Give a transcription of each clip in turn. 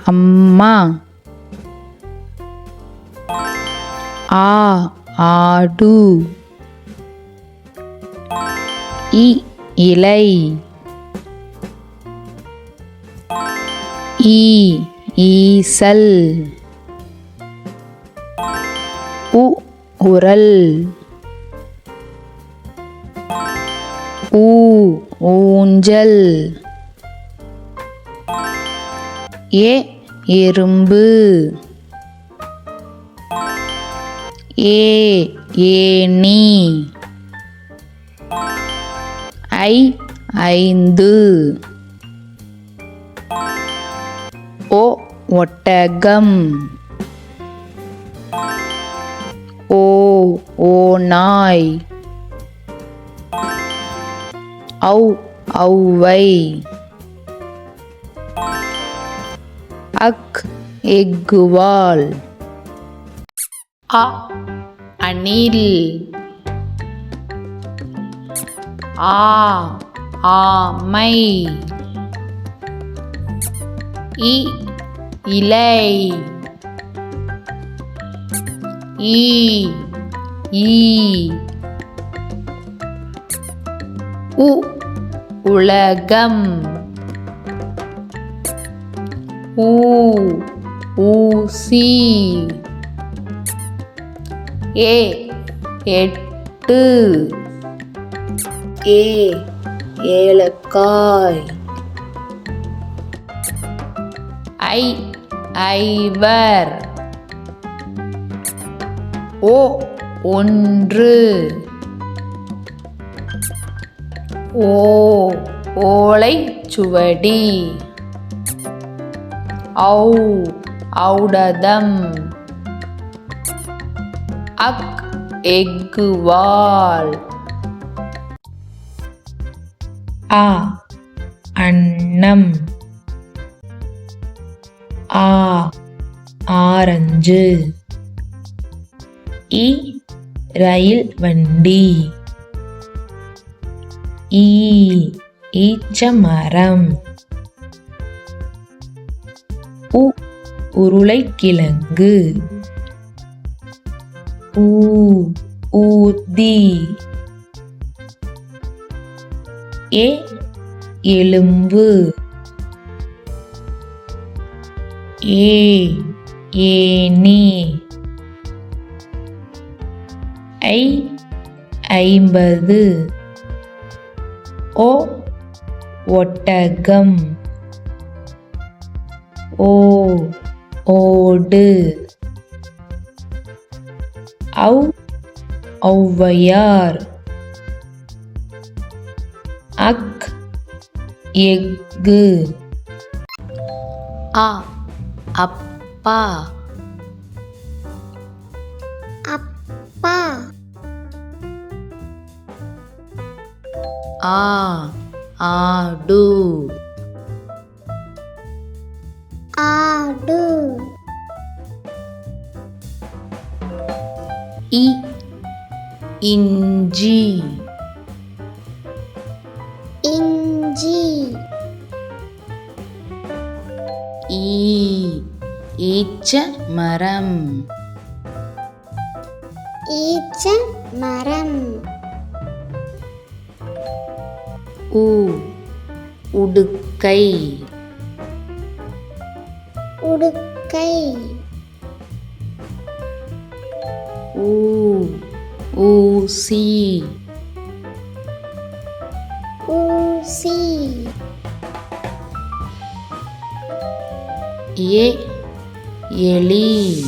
அம்மா. ஆடு. இலை. ஈசல். உரல். ஊஞ்சல். எறும்பு. ஏணி. 5. ஒட்டகம். ஓநாய். ஔவை. எக்குவால். அணில். ஆமை. இலை. உலகம். ஊசி. 8. ஏலக்காய். ஐவர். 1. ஓலைச்சுவடி. ஔடதம். எக்குவால். அன்னம். ஆரஞ்சு. ரயில் வண்டி. ஈச்சமரம். உருளைக்கிழங்கு. ஊதி. எலும்பு. ஏணி. 50. ஒட்டகம். ஓடு. ஔவையார். எக்கு. அப்பா. ஆடு. இஞ்சி. ஈச்சமரம். உடுக்கை. ஊசி. எலி.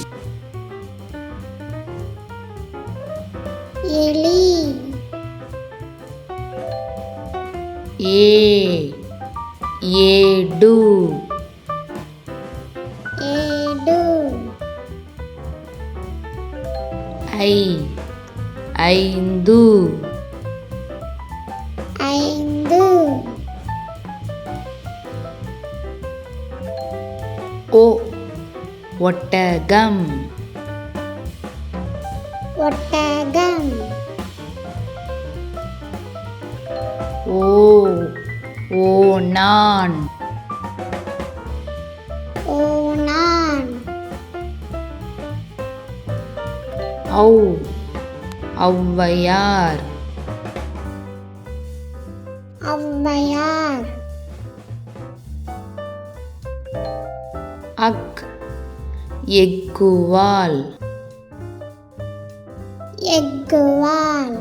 ஏடு. 5. ஒட்டகம். ஓணான். ஔ ஔவையார். ஔவையார். அக் எக்குவால். எக்குவால்.